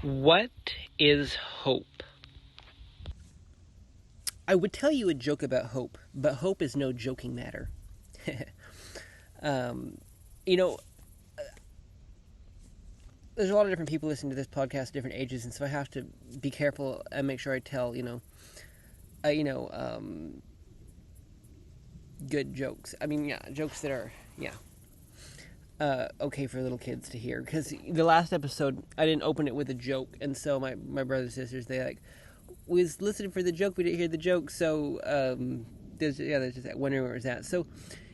What is hope? I would tell you a joke about hope, but hope is no joking matter. you know, there's a lot of different people listening to this podcast at different ages, and so I have to be careful and make sure I tell, good jokes. I mean, jokes that are, okay for little kids to hear. Because the last episode, I didn't open it with a joke, and so my brothers and sisters, they we was listening for the joke, we didn't hear the joke, so there's just that wondering where it was at. So,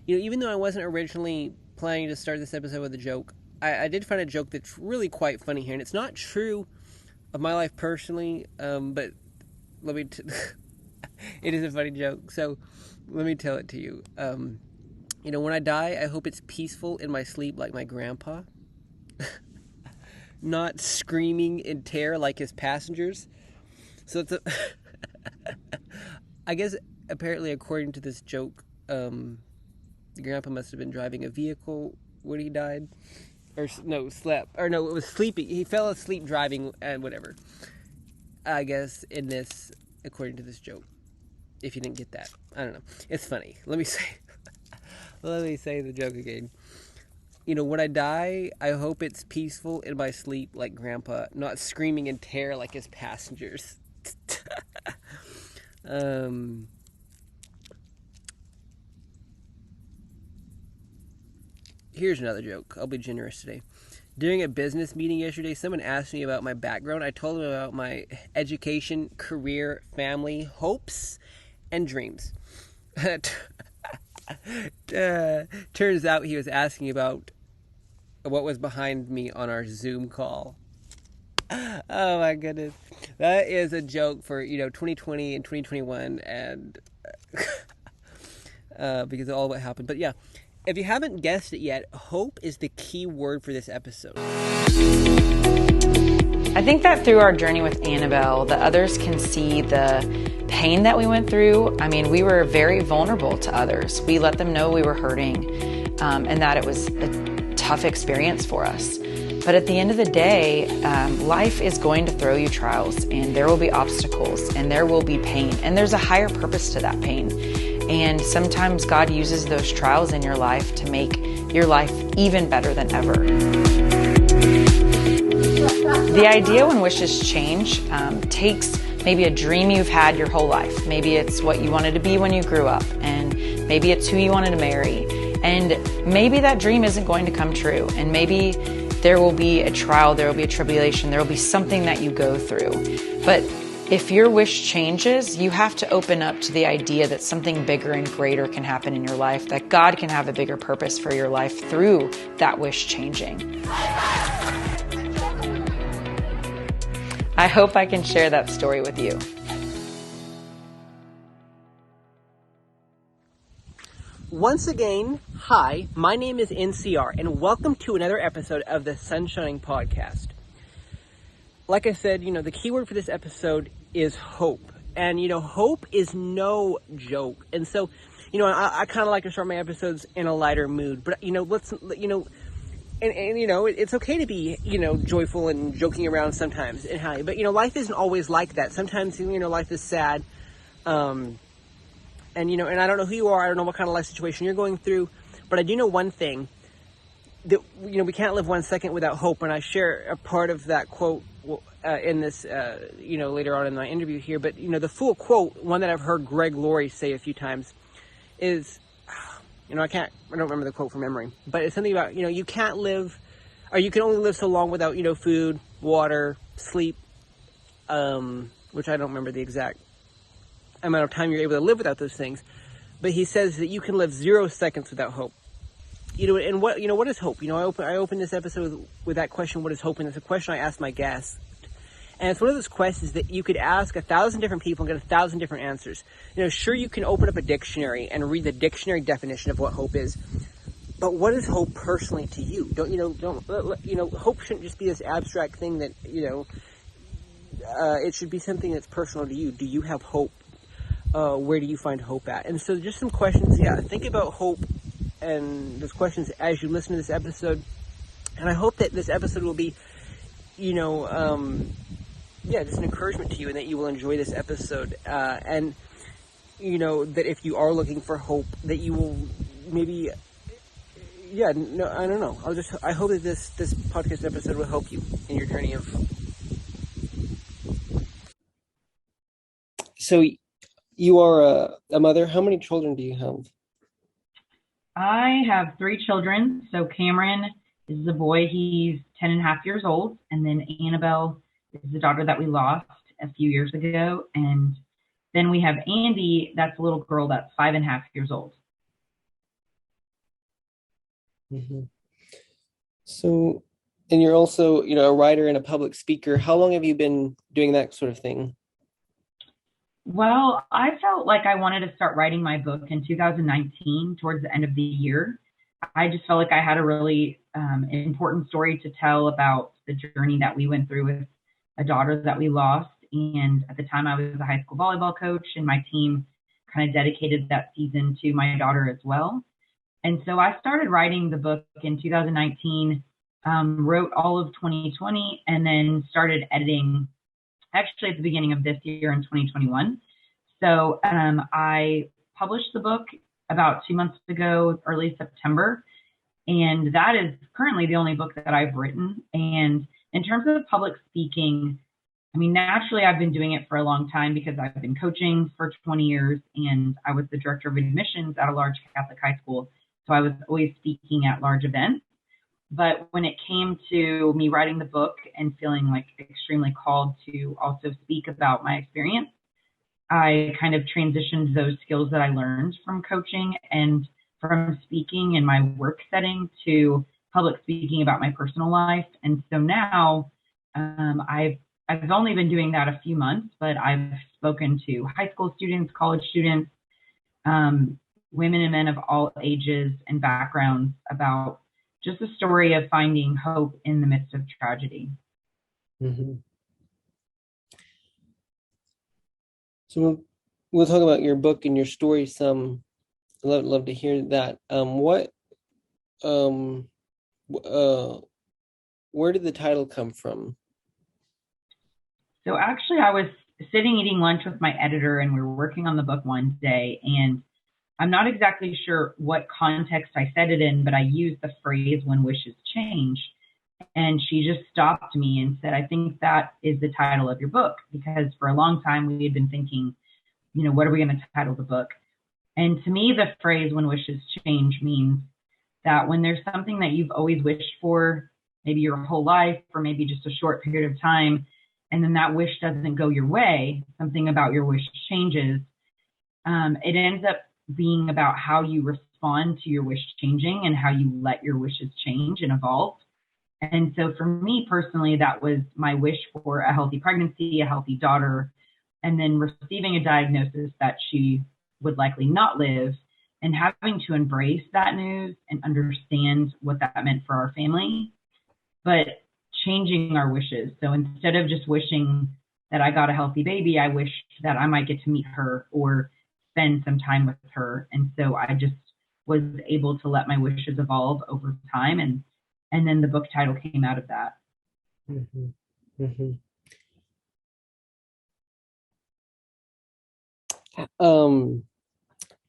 even though I wasn't originally planning to start this episode with a joke, I did find a joke that's really quite funny here, and it's not true of my life personally, but let me it is a funny joke, so let me tell it to you. When I die, I hope it's peaceful in my sleep like my grandpa. Not screaming in terror like his passengers. So it's I guess, apparently, according to this joke, the grandpa must have been driving a vehicle when he died. Slept. Or no, it was sleeping. He fell asleep driving and whatever. I guess in this, according to this joke. If you didn't get that. I don't know. It's funny. Let me say the joke again. When I die, I hope it's peaceful in my sleep like Grandpa, not screaming in terror like his passengers. Here's another joke. I'll be generous today. During a business meeting yesterday, someone asked me about my background. I told them about my education, career, family, hopes, and dreams. Turns out he was asking about what was behind me on our Zoom call. Oh my goodness. That is a joke for, 2020 and 2021 and because of all what happened. But yeah, if you haven't guessed it yet, hope is the key word for this episode. I think that through our journey with Annabelle, that others can see the pain that we went through. I mean, we were very vulnerable to others. We let them know we were hurting and that it was a tough experience for us. But at the end of the day, life is going to throw you trials, and there will be obstacles, and there will be pain, and there's a higher purpose to that pain. And sometimes God uses those trials in your life to make your life even better than ever. The idea when wishes change takes maybe a dream you've had your whole life. Maybe it's what you wanted to be when you grew up, and maybe it's who you wanted to marry. And maybe that dream isn't going to come true, and maybe there will be a trial, there will be a tribulation, there will be something that you go through. But if your wish changes, you have to open up to the idea that something bigger and greater can happen in your life, that God can have a bigger purpose for your life through that wish changing. I hope I can share that story with you. Once again, hi, my name is NCR, and welcome to another episode of the Sunshine Podcast. Like I said, the keyword for this episode is hope. And, hope is no joke. And so, I kind of like to start my episodes in a lighter mood. But, it's okay to be, joyful and joking around sometimes and happy. But, life isn't always like that. Sometimes, life is sad. And I don't know who you are. I don't know what kind of life situation you're going through. But I do know one thing, that, we can't live 1 second without hope. And I share a part of that quote in this, later on in my interview here. But, the full quote, one that I've heard Greg Laurie say a few times is, I don't remember the quote from memory. But it's something about, you can't live, or you can only live so long without, food, water, sleep, which I don't remember the exact amount of time you're able to live without those things. But he says that you can live 0 seconds without hope. And what is hope? I open this episode with that question, what is hope? And it's a question I ask my guests. And it's one of those questions that you could ask 1,000 different people and get 1,000 different answers. Sure, you can open up a dictionary and read the dictionary definition of what hope is. But what is hope personally to you? Hope shouldn't just be this abstract thing that, it should be something that's personal to you. Do you have hope? Where do you find hope at? And so just some questions, think about hope and those questions as you listen to this episode. And I hope that this episode will be just an encouragement to you, and that you will enjoy this episode. And that if you are looking for hope, that you will maybe, no, I don't know. I hope that this podcast episode will help you in your journey of. So, you are a mother. How many children do you have? I have 3 children. So Cameron is the boy. He's 10 and a half years old. And then Annabelle is the daughter that we lost a few years ago. And then we have Andy. That's a little girl that's 5.5 years old. Mm-hmm. So, and you're also, a writer and a public speaker. How long have you been doing that sort of thing? Well, I felt like I wanted to start writing my book in 2019, towards the end of the year. I just felt like I had a really important story to tell about the journey that we went through with a daughter that we lost. And at the time, I was a high school volleyball coach, and my team kind of dedicated that season to my daughter as well. And so I started writing the book in 2019, wrote all of 2020, and then started editing actually at the beginning of this year in 2021. So I published the book about 2 months ago, early September, and that is currently the only book that I've written. And in terms of public speaking, I mean, naturally, I've been doing it for a long time because I've been coaching for 20 years, and I was the director of admissions at a large Catholic high school. So I was always speaking at large events. But when it came to me writing the book and feeling like extremely called to also speak about my experience, I kind of transitioned those skills that I learned from coaching and from speaking in my work setting to public speaking about my personal life. And so now I've only been doing that a few months, but I've spoken to high school students, college students, women and men of all ages and backgrounds about just a story of finding hope in the midst of tragedy. Mm-hmm. So we'll talk about your book and your story some. I'd love to hear that. Where did the title come from? So actually, I was sitting eating lunch with my editor, and we were working on the book one day, and I'm not exactly sure what context I said it in, but I used the phrase "when wishes change." And she just stopped me and said, "I think that is the title of your book," because for a long time we had been thinking, what are we going to title the book? And to me, the phrase "when wishes change" means that when there's something that you've always wished for, maybe your whole life or maybe just a short period of time, and then that wish doesn't go your way, something about your wish changes, it ends up being about how you respond to your wish changing and how you let your wishes change and evolve. And so for me personally, that was my wish for a healthy pregnancy, a healthy daughter, and then receiving a diagnosis that she would likely not live, and having to embrace that news and understand what that meant for our family, but changing our wishes. So instead of just wishing that I got a healthy baby, I wished that I might get to meet her or spend some time with her. And so I just was able to let my wishes evolve over time. And then the book title came out of that. Mm-hmm. Mm-hmm.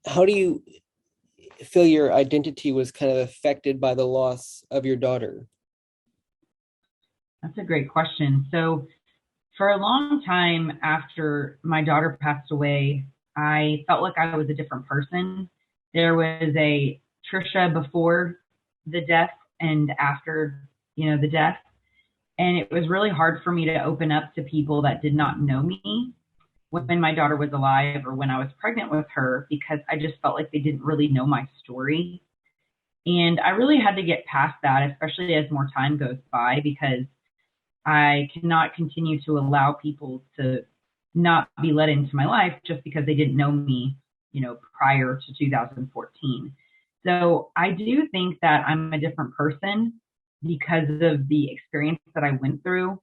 How do you feel your identity was kind of affected by the loss of your daughter? That's a great question. So for a long time after my daughter passed away, I felt like I was a different person. There was a Tricia before the death and after, the death. And it was really hard for me to open up to people that did not know me when my daughter was alive or when I was pregnant with her, because I just felt like they didn't really know my story. And I really had to get past that, especially as more time goes by, because I cannot continue to allow people to not be let into my life just because they didn't know me, prior to 2014. So I do think that I'm a different person because of the experience that I went through.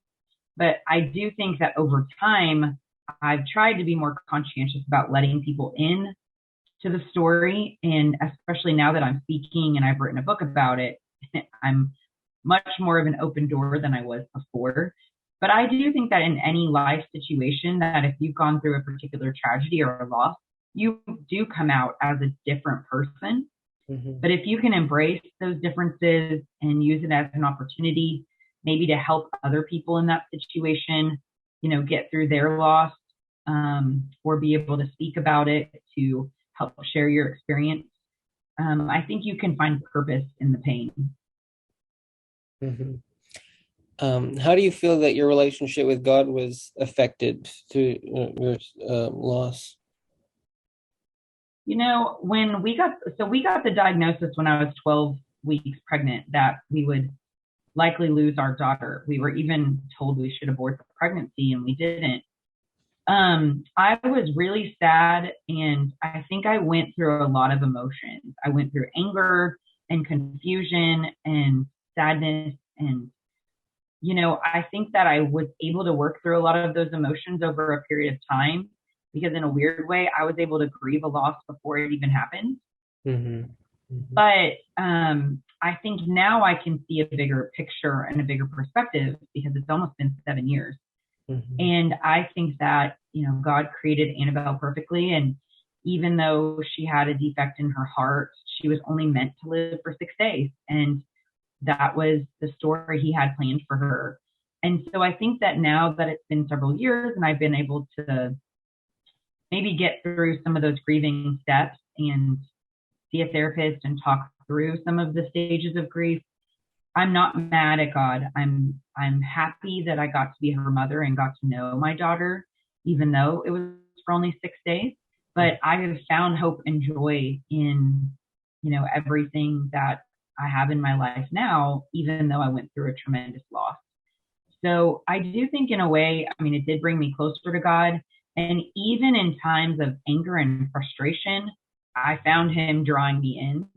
But I do think that over time, I've tried to be more conscientious about letting people in to the story. And especially now that I'm speaking and I've written a book about it, I'm much more of an open door than I was before. But I do think that in any life situation, that if you've gone through a particular tragedy or a loss, you do come out as a different person. Mm-hmm. But if you can embrace those differences and use it as an opportunity, maybe to help other people in that situation, get through their loss, or be able to speak about it to help share your experience, I think you can find purpose in the pain. Mm-hmm. How do you feel that your relationship with God was affected through your loss? When we got the diagnosis when I was 12 weeks pregnant that we would likely lose our daughter. We were even told we should abort the pregnancy, and we didn't. I was really sad, and I think I went through a lot of emotions. I went through anger and confusion and sadness, and I think that I was able to work through a lot of those emotions over a period of time, because in a weird way, I was able to grieve a loss before it even happened. Mm-hmm. Mm-hmm. But I think now I can see a bigger picture and a bigger perspective, because it's almost been 7 years. Mm-hmm. And I think that, God created Annabelle perfectly. And even though she had a defect in her heart, she was only meant to live for 6 days. And that was the story he had planned for her. And so I think that now that it's been several years and I've been able to maybe get through some of those grieving steps and see a therapist and talk through some of the stages of grief, I'm not mad at God. I'm happy that I got to be her mother and got to know my daughter, even though it was for only 6 days. But I have found hope and joy in, everything that I have in my life now, even though I went through a tremendous loss. So I do think in a way, it did bring me closer to God. And even in times of anger and frustration, I found him drawing me in.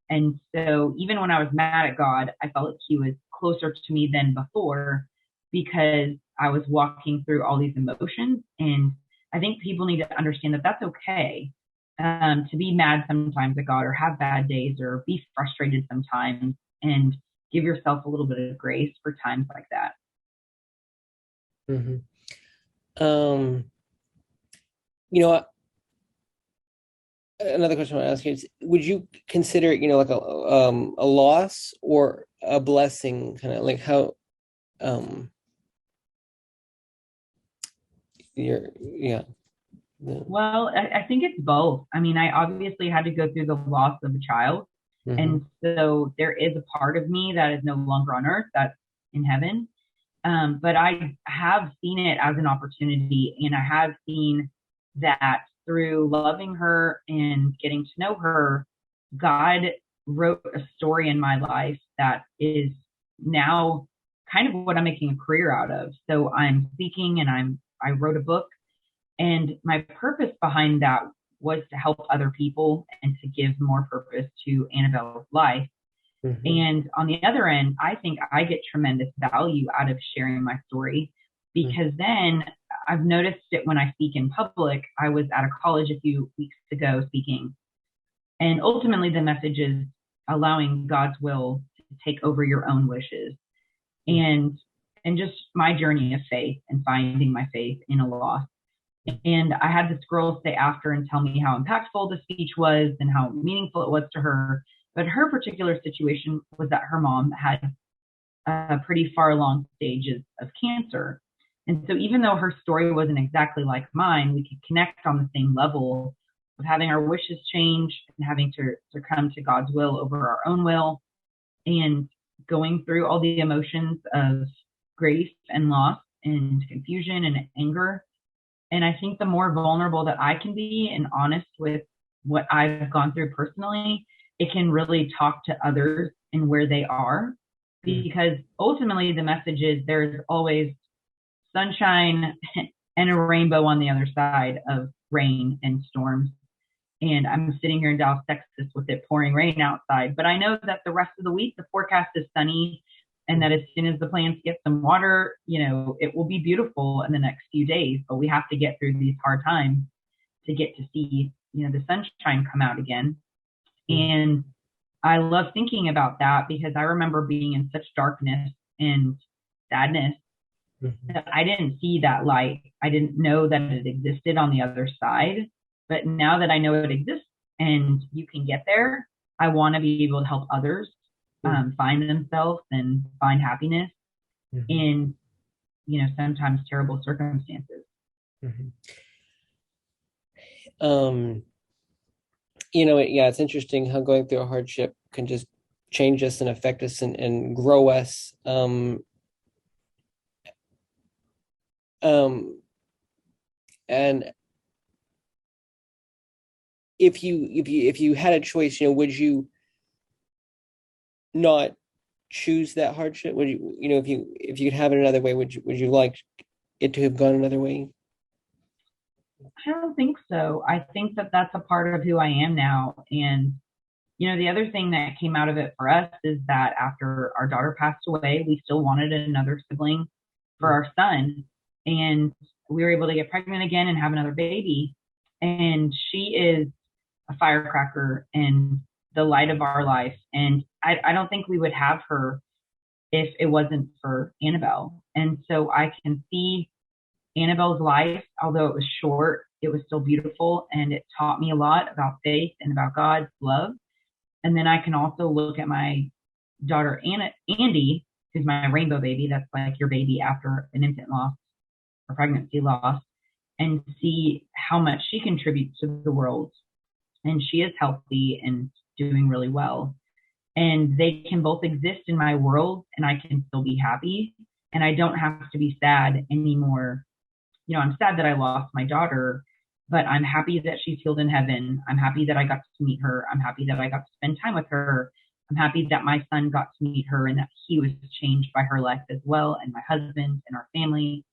And so even when I was mad at God, I felt like he was closer to me than before, because I was walking through all these emotions. And I think people need to understand that that's okay, to be mad sometimes at God, or have bad days, or be frustrated sometimes, and give yourself a little bit of grace for times like that. Mm-hmm. Another question I want to ask you is, would you consider it, like a loss or a blessing? Kind of like how, Well, I think it's both. I obviously had to go through the loss of a child. Mm-hmm. And so there is a part of me that is no longer on earth, that's in heaven. But I have seen it as an opportunity, and I have seen that through loving her and getting to know her, God wrote a story in my life that is now kind of what I'm making a career out of. So I'm speaking, and I wrote a book, and my purpose behind that was to help other people and to give more purpose to Annabelle's life. Mm-hmm. And on the other end, I think I get tremendous value out of sharing my story, because then I've noticed it when I speak in public. I was at a college a few weeks ago speaking, and ultimately the message is allowing God's will to take over your own wishes, and just my journey of faith and finding my faith in a loss. And I had this girl stay after and tell me how impactful the speech was and how meaningful it was to her. But her particular situation was that her mom had pretty far along stages of cancer. And so even though her story wasn't exactly like mine, we could connect on the same level of having our wishes change and having to succumb to God's will over our own will, and going through all the emotions of grief and loss and confusion and anger. And I think the more vulnerable that I can be and honest with what I've gone through personally, it can really talk to others and where they are, because ultimately the message is there's always sunshine and a rainbow on the other side of rain and storms. And I'm sitting here in Dallas, Texas with it pouring rain outside, but I know that the rest of the week the forecast is sunny, and that as soon as the plants get some water, it will be beautiful in the next few days. But we have to get through these hard times to get to see, the sunshine come out again. And I love thinking about that because I remember being in such darkness and sadness Mm-hmm. that I didn't see that light. I didn't know that it existed on the other side. But now that I know it exists and you can get there, I want to be able to help others find themselves and find happiness Mm-hmm. in, sometimes terrible circumstances. Mm-hmm. It's interesting how going through a hardship can just change us and affect us and grow us. And if you had a choice, would you not choose that hardship? Would you, if you could have it another way, would you like it to have gone another way? I don't think so. I think that that's a part of who I am now. And, the other thing that came out of it for us is that after our daughter passed away, we still wanted another sibling for our son. And we were able to get pregnant again and have another baby. And she is a firecracker and the light of our life. And I don't think we would have her if it wasn't for Annabelle. And so I can see Annabelle's life, although it was short, it was still beautiful. And it taught me a lot about faith and about God's love. And then I can also look at my daughter, Andy, who's my rainbow baby. That's like your baby after an infant loss or pregnancy loss, and see how much she contributes to the world. And she is healthy and doing really well. And they can both exist in my world and I can still be happy. And I don't have to be sad anymore. I'm sad that I lost my daughter, but I'm happy that she's healed in heaven. I'm happy that I got to meet her. I'm happy that I got to spend time with her. I'm happy that my son got to meet her and that he was changed by her life as well, and my husband and our family.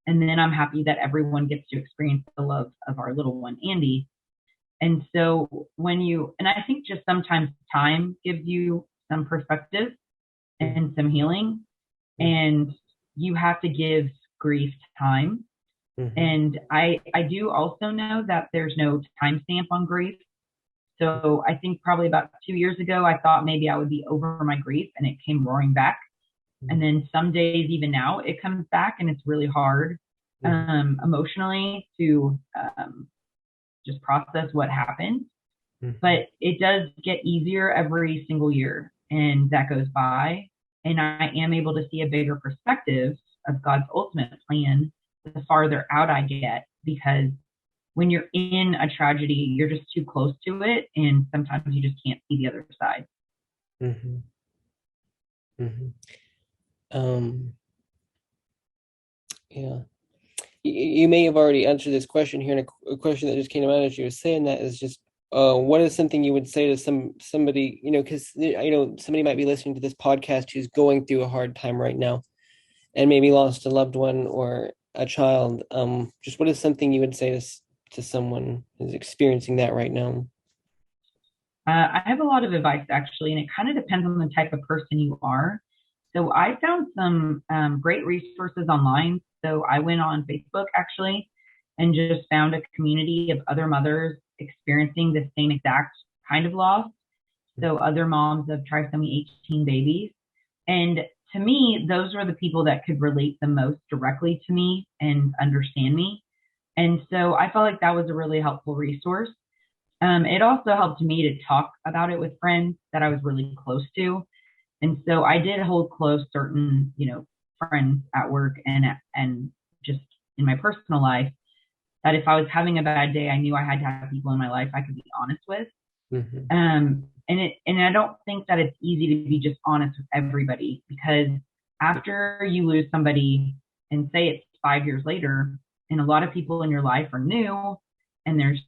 And then I'm happy that everyone gets to experience the love of our little one, Andy. And so and I think just sometimes time gives you some perspective and some healing, and you have to give grief time. Mm-hmm. And I do also know that there's no timestamp on grief. So I think probably about 2 years ago, I thought maybe I would be over my grief and it came roaring back. Mm-hmm. And then some days, even now, it comes back and it's really hard emotionally to just process what happened. Mm-hmm. But it does get easier every single year, and that goes by. And I am able to see a bigger perspective of God's ultimate plan the farther out I get, because when you're in a tragedy, you're just too close to it, and sometimes you just can't see the other side. Mm-hmm. Mm-hmm. Yeah. You may have already answered this question here, and a question that just came out as you were saying that is just, what is something you would say to somebody, because somebody might be listening to this podcast who's going through a hard time right now, and maybe lost a loved one or a child. Just what is something you would say to someone who's experiencing that right now? I have a lot of advice, actually, and it kind of depends on the type of person you are. So I found some great resources online. So I went on Facebook, actually, and just found a community of other mothers experiencing the same exact kind of loss. So other moms of trisomy 18 babies. And to me, those were the people that could relate the most directly to me and understand me. And so I felt like that was a really helpful resource. It also helped me to talk about it with friends that I was really close to. And so I did hold close certain, friends at work and just in my personal life, that if I was having a bad day, I knew I had to have people in my life I could be honest with. Mm-hmm. And I don't think that it's easy to be just honest with everybody, because after you lose somebody, and say it's 5 years later, and a lot of people in your life are new, and there's,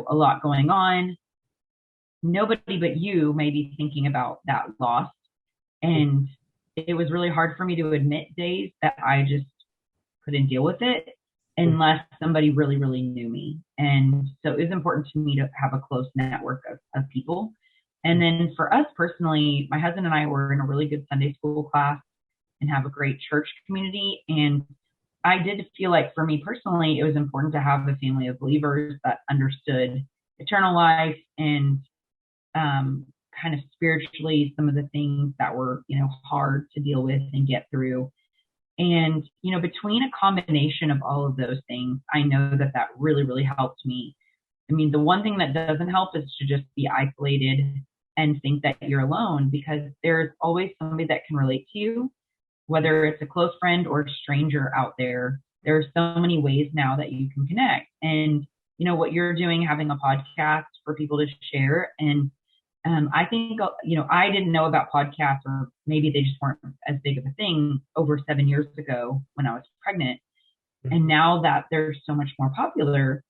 a lot going on, nobody but you may be thinking about that loss. And it was really hard for me to admit days that I just couldn't deal with it unless somebody really, really knew me. And so it was important to me to have a close network of people. And then for us personally, my husband and I were in a really good Sunday school class and have a great church community. And I did feel like, for me personally, it was important to have a family of believers that understood eternal life and kind of spiritually some of the things that were, hard to deal with and get through. And, between a combination of all of those things, I know that that really, really helped me. I mean, the one thing that doesn't help is to just be isolated and think that you're alone, because there's always somebody that can relate to you, whether it's a close friend or a stranger out there. There are so many ways now that you can connect. And, what you're doing, having a podcast for people to share. And I think, I didn't know about podcasts, or maybe they just weren't as big of a thing over 7 years ago when I was pregnant. And now that they're so much more popular,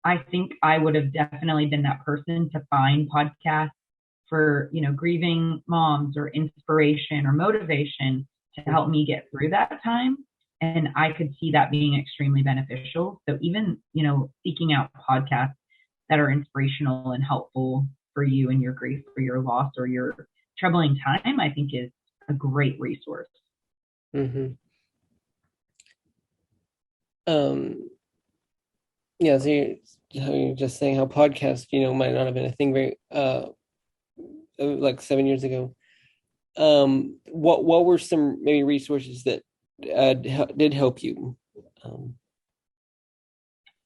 I think I would have definitely been that person to find podcasts for, grieving moms, or inspiration or motivation to help me get through that time. And I could see that being extremely beneficial. So even, seeking out podcasts that are inspirational and helpful for you and your grief or your loss or your troubling time, I think is a great resource. Mm-hmm. Yeah, so you're just saying how podcasts, might not have been a thing very, like 7 years ago. What were some maybe resources that did help you?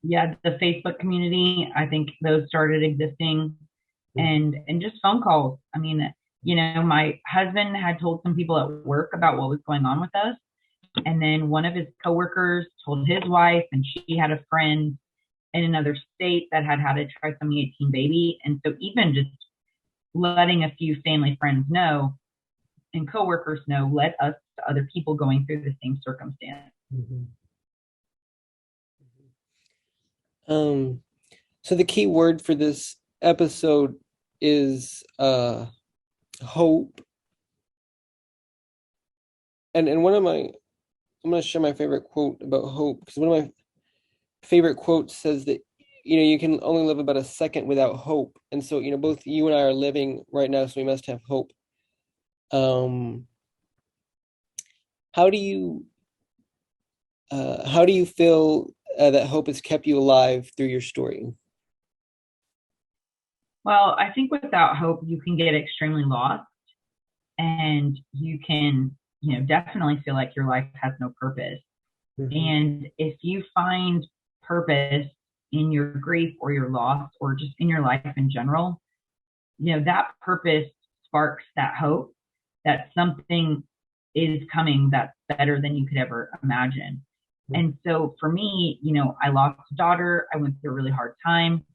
Yeah, the Facebook community, I think those started existing, and just phone calls. I mean, my husband had told some people at work about what was going on with us. And then one of his coworkers told his wife, and she had a friend in another state that had a trisomy 18 baby. And so even just letting a few family friends know and coworkers know led us to other people going through the same circumstance. Mm-hmm. So the key word for this episode is hope. And I'm going to share my favorite quote about hope, because one of my favorite quotes says that, you can only live about a second without hope. And so, both you and I are living right now, so we must have hope. How do you feel that hope has kept you alive through your story? Well, I think without hope, you can get extremely lost, and you can, definitely feel like your life has no purpose. Mm-hmm. And if you find purpose in your grief or your loss, or just in your life in general, that purpose sparks that hope that something is coming that's better than you could ever imagine. Mm-hmm. And so for me, I lost a daughter. I went through a really hard time,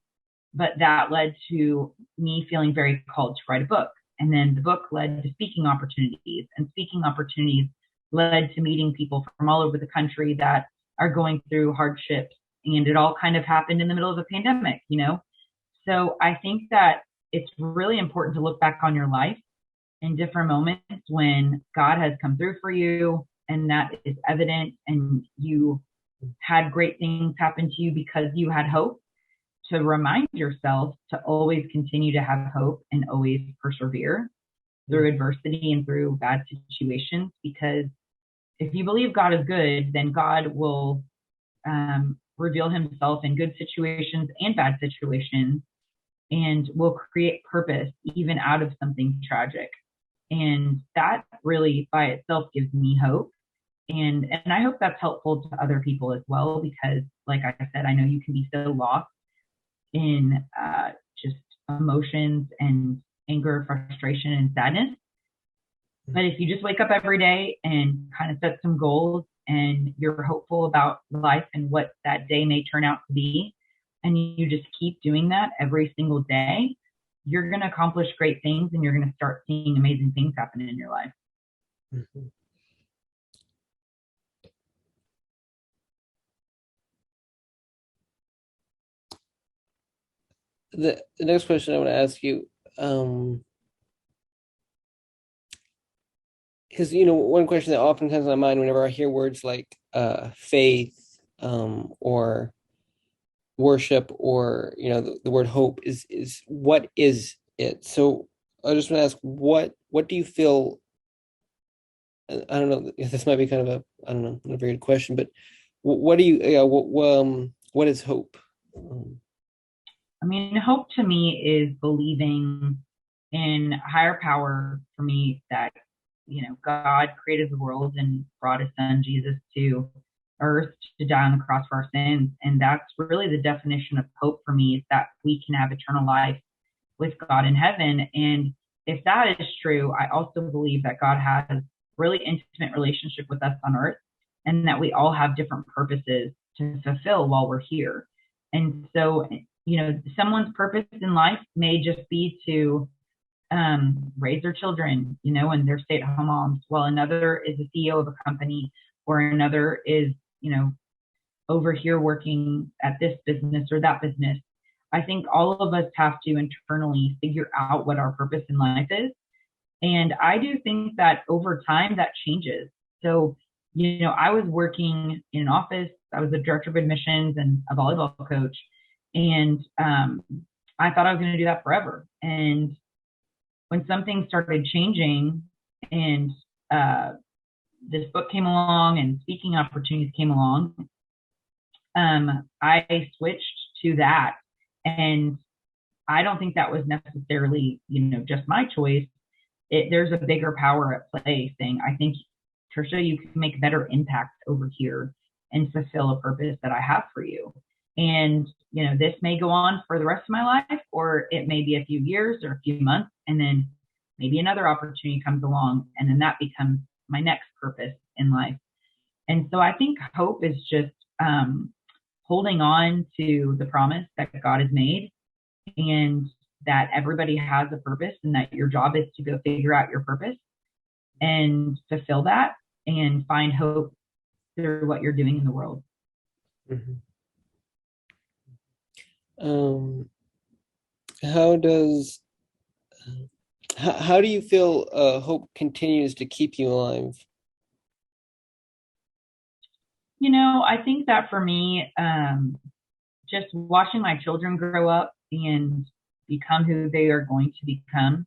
but that led to me feeling very called to write a book. And then the book led to speaking opportunities, and speaking opportunities led to meeting people from all over the country that are going through hardships. And it all kind of happened in the middle of a pandemic, So I think that it's really important to look back on your life in different moments when God has come through for you, and that is evident, and you had great things happen to you because you had hope, to remind yourself to always continue to have hope and always persevere through adversity and through bad situations. Because if you believe God is good, then God will reveal himself in good situations and bad situations, and will create purpose even out of something tragic. And that really by itself gives me hope. And I hope that's helpful to other people as well, because like I said, I know you can be so lost in just emotions and anger, frustration, and sadness. But if you just wake up every day and kind of set some goals, and you're hopeful about life and what that day may turn out to be, and you just keep doing that every single day, you're going to accomplish great things, and you're going to start seeing amazing things happen in your life. Mm-hmm. The next question I want to ask you, because one question that often comes to my mind whenever I hear words like faith, or worship, or the word hope is what is it? So I just want to ask, what do you feel? I don't know if this might be kind of not a very good question, but what do you what is hope? I mean, hope to me is believing And higher power for me, that, God created the world and brought his son Jesus to earth to die on the cross for our sins. And that's really the definition of hope for me, is that we can have eternal life with God in heaven. And if that is true, I also believe that God has really intimate relationship with us on earth, and that we all have different purposes to fulfill while we're here. And so, someone's purpose in life may just be to raise their children, and they're stay-at-home moms, while another is a CEO of a company, or another is, over here working at this business or that business. I think all of us have to internally figure out what our purpose in life is. And I do think that over time that changes. So, I was working in an office. I was the director of admissions and a volleyball coach. And I thought I was going to do that forever. And when something started changing, and this book came along and speaking opportunities came along, I switched to that. And I don't think that was necessarily, just my choice. There's a bigger power at play saying, I think, Tricia, you can make better impact over here and fulfill a purpose that I have for you. And, this may go on for the rest of my life, or it may be a few years or a few months, and then maybe another opportunity comes along, and then that becomes my next purpose in life. And so I think hope is just holding on to the promise that God has made, and that everybody has a purpose, and that your job is to go figure out your purpose and fulfill that and find hope through what you're doing in the world. Mm-hmm. How do you feel hope continues to keep you alive? I think that for me, just watching my children grow up and become who they are going to become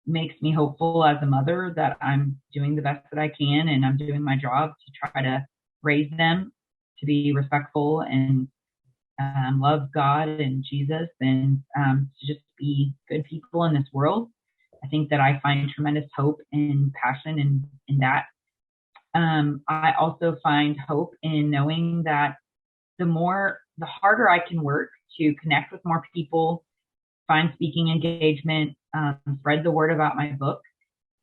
makes me hopeful as a mother that I'm doing the best that I can, and I'm doing my job to try to raise them to be respectful and love God and Jesus, and to just be good people in this world. I think that I find tremendous hope and passion in that. I also find hope in knowing that the harder I can work to connect with more people, find speaking engagement, spread the word about my book,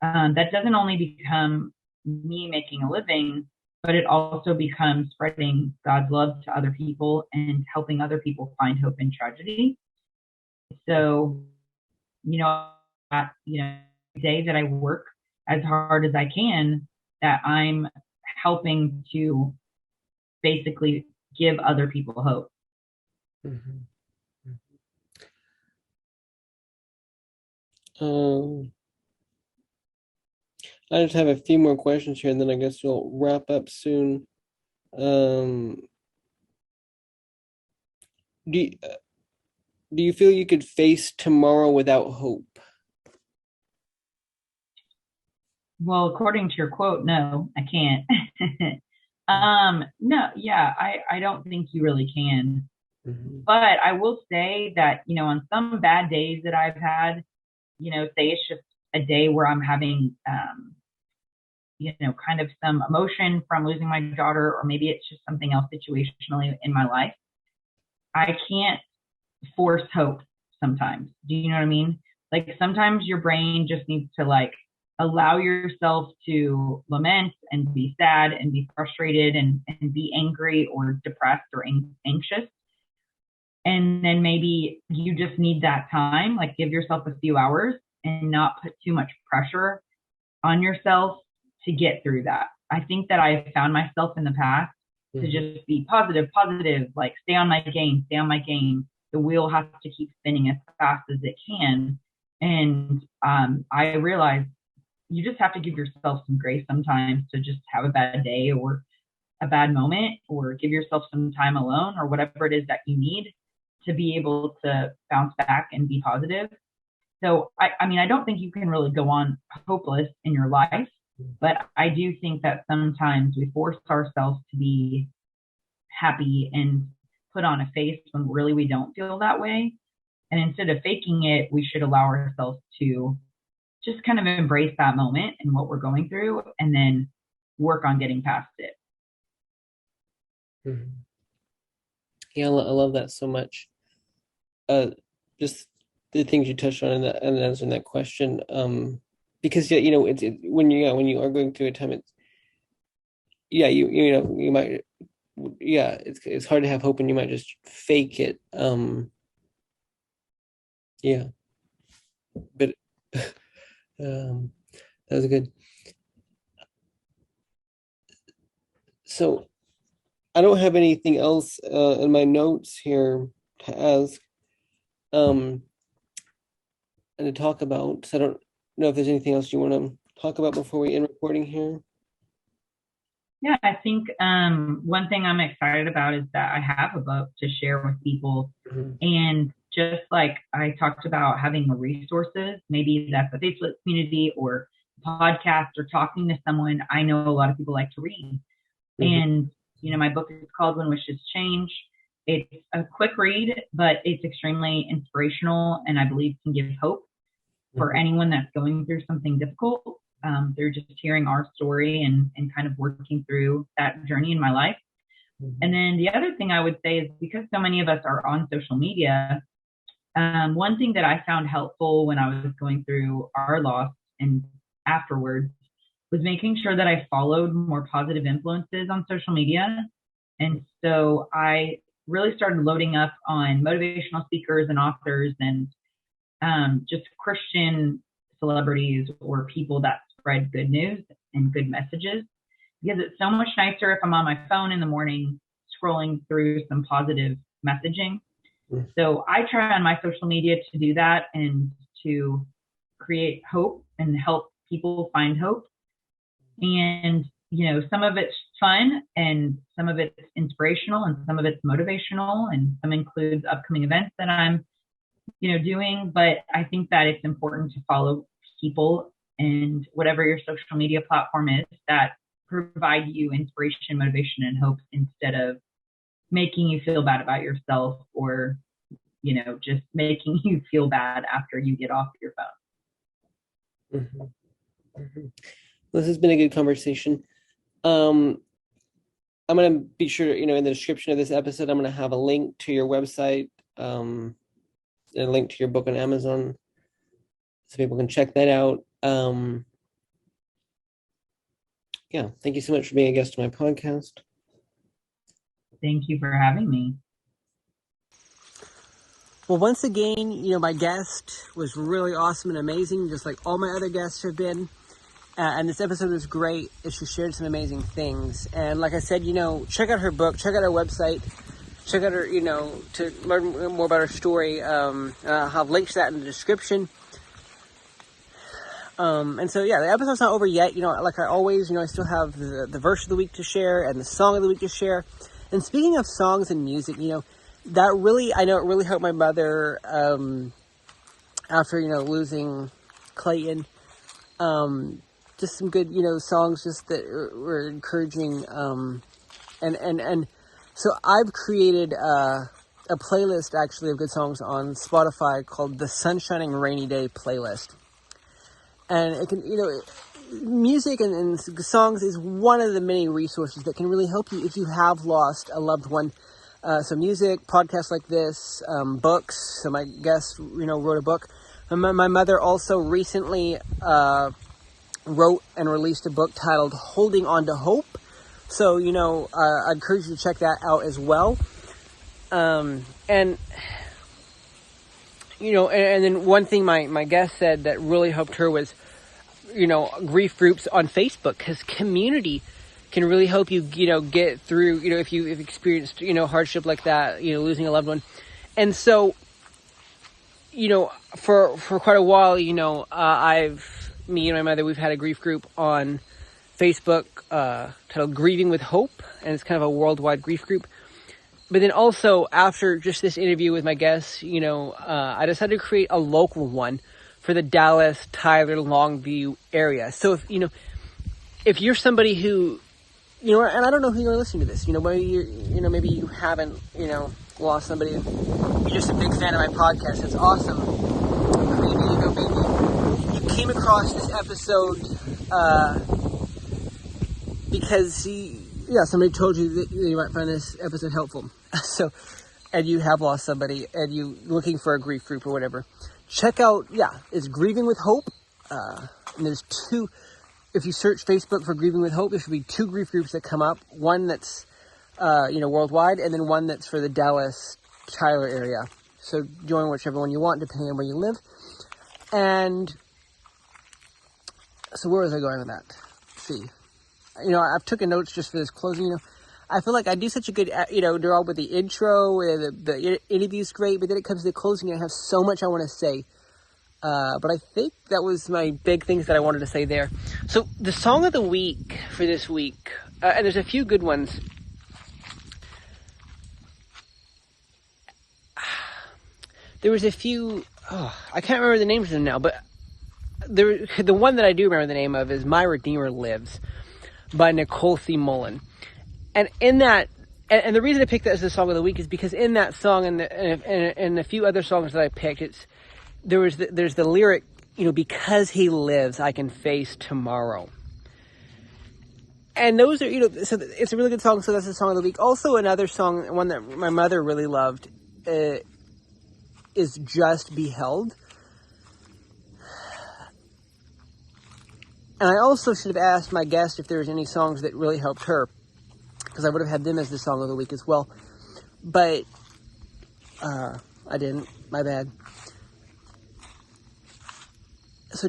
that doesn't only become me making a living, but it also becomes spreading God's love to other people and helping other people find hope in tragedy. So, the day that I work as hard as I can, that I'm helping to basically give other people hope. Mm-hmm. I just have a few more questions here, and then I guess we'll wrap up soon. Do you feel you could face tomorrow without hope? Well, according to your quote, no, I can't. No, yeah, I don't think you really can. Mm-hmm. But I will say that, on some bad days that I've had, say it's just a day where I'm having, kind of some emotion from losing my daughter, or maybe it's just something else situationally in my life. I can't force hope sometimes. Do you know what I mean? Like, sometimes your brain just needs to allow yourself to lament and be sad and be frustrated and be angry or depressed or anxious. And then maybe you just need that time, give yourself a few hours and not put too much pressure on yourself to get through that. I think that I've found myself in the past to just be positive, stay on my game. The wheel has to keep spinning as fast as it can. And I realized you just have to give yourself some grace sometimes to just have a bad day or a bad moment, or give yourself some time alone, or whatever it is that you need to be able to bounce back and be positive. So, I don't think you can really go on hopeless in your life, but I do think that sometimes we force ourselves to be happy and put on a face when really we don't feel that way. And instead of faking it, we should allow ourselves to just kind of embrace that moment and what we're going through, and then work on getting past it. Mm-hmm. Yeah, I love that so much. Just the things you touched on and answering that question. Because yeah, it's when you are going through a time, it's you might it's hard to have hope and you might just fake it. Yeah, but that was good. So I don't have anything else in my notes here to ask and to talk about. So I don't know if there's anything else you want to talk about before we end recording here. Yeah, I think one thing I'm excited about is that I have a book to share with people. Mm-hmm. And just like I talked about having resources, maybe that's a Facebook community or a podcast or talking to someone. I know a lot of people like to read. Mm-hmm. And, my book is called When Wishes Change. It's a quick read, but it's extremely inspirational and I believe can give hope for anyone that's going through something difficult. Through just hearing our story and kind of working through that journey in my life. Mm-hmm. And then the other thing I would say is because so many of us are on social media, one thing that I found helpful when I was going through our loss and afterwards was making sure that I followed more positive influences on social media. And so I really started loading up on motivational speakers and authors and just Christian celebrities or people that spread good news and good messages, because it's so much nicer if I'm on my phone in the morning scrolling through some positive messaging. Mm-hmm. So I try on my social media to do that and to create hope and help people find hope. And, some of it's fun and some of it's inspirational and some of it's motivational and some includes upcoming events that I'm, doing. But I think that it's important to follow people and whatever your social media platform is that provide you inspiration, motivation, and hope instead of making you feel bad about yourself or, just making you feel bad after you get off your phone. Mm-hmm. Mm-hmm. Well, this has been a good conversation. I'm going to be sure, in the description of this episode, I'm going to have a link to your website, and a link to your book on Amazon so people can check that out. Yeah, thank you so much for being a guest on my podcast. Thank you for having me. Well, once again, my guest was really awesome and amazing, just like all my other guests have been. And this episode was great. She shared some amazing things. And like I said, check out her book, check out her website, check out her, to learn more about her story. I'll have links to that in the description. And so, yeah, the episode's not over yet. Like I always, I still have the verse of the week to share and the song of the week to share. And speaking of songs and music, that really, I know it really helped my mother, after, so Clayton. Just some good, songs just that were encouraging. And so I've created a playlist actually of good songs on Spotify called the Sunshining Rainy Day playlist. And it can, music and songs is one of the many resources that can really help you if you have lost a loved one. So music, podcasts like this, books. So my guest, wrote a book. My mother also recently wrote and released a book titled Holding On to Hope. So, I encourage you to check that out as well. And then one thing my guest said that really helped her was, grief groups on Facebook, because community can really help you, get through, if you've experienced, hardship like that, losing a loved one. And so, for quite a while, me and my mother, we've had a grief group on Facebook, titled Grieving with Hope, and it's kind of a worldwide grief group. But then also, after just this interview with my guests, I decided to create a local one for the Dallas, Tyler, Longview area. So if you're somebody who, you know, and I don't know who you're listening to this. You know, maybe you haven't, you know, lost somebody. You're just a big fan of my podcast. That's awesome. Or maybe, you know, maybe you came across this episode because somebody told you that you might find this episode helpful. So, and you have lost somebody, and you looking for a grief group or whatever. Check out, it's Grieving with Hope. And there's two. If you search Facebook for Grieving with Hope, there should be two grief groups that come up. One that's, worldwide, and then one that's for the Dallas, Tyler area. So join whichever one you want, depending on where you live. And so where was I going with that? Let's see. You know, I've taken notes just for this closing. You know, I feel like I do such a good, they're all with the intro, the interview's great, but then it comes to the closing, and I have so much I want to say. But I think that was my big things that I wanted to say there. So the song of the week for this week, and there's a few good ones. There was a few, I can't remember the names of them now, but the one that I do remember the name of is My Redeemer Lives by Nicole C. Mullen. And in that, and the reason I picked that as the song of the week is because in that song and a few other songs that I picked, there's the lyric, you know, because he lives, I can face tomorrow. And those are, you know, so it's a really good song, so that's the song of the week. Also another song, one that my mother really loved, is Just Be Held. And I also should have asked my guest if there was any songs that really helped her, because I would have had them as the song of the week as well. But I didn't. My bad. So,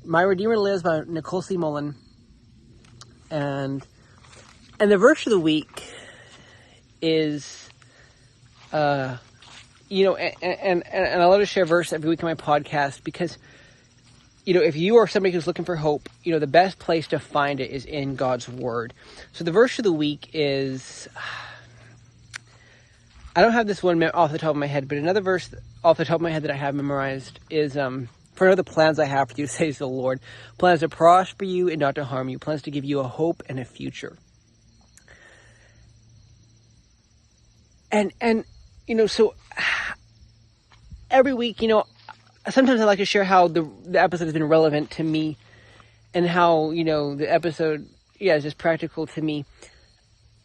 My Redeemer Lives by Nicole C. Mullen. And the verse of the week is, and I love to share a verse every week on my podcast because, you know, if you are somebody who's looking for hope, you know, the best place to find it is in God's Word. So the verse of the week is, I don't have this one off the top of my head, but another verse off the top of my head that I have memorized is, for I know the plans I have for you, says the Lord, plans to prosper you and not to harm you, plans to give you a hope and a future. And you know, so every week, you know, sometimes I like to share how the episode has been relevant to me and how, you know, the episode, is just practical to me.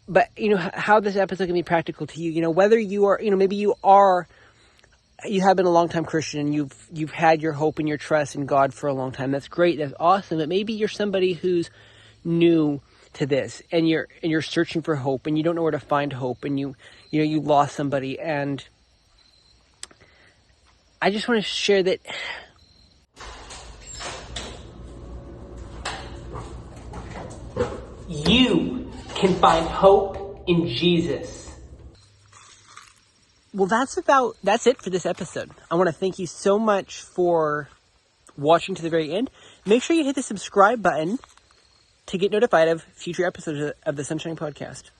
But, you know, how this episode can be practical to you, you know, whether you are, you know, maybe you have been a long-time Christian and you've had your hope and your trust in God for a long time. That's great. That's awesome. But maybe you're somebody who's new to this and you're searching for hope and you don't know where to find hope and you lost somebody. And I just want to share that you can find hope in Jesus. Well, that's it for this episode. I want to thank you so much for watching to the very end. Make sure you hit the subscribe button to get notified of future episodes of the Sunshine Podcast.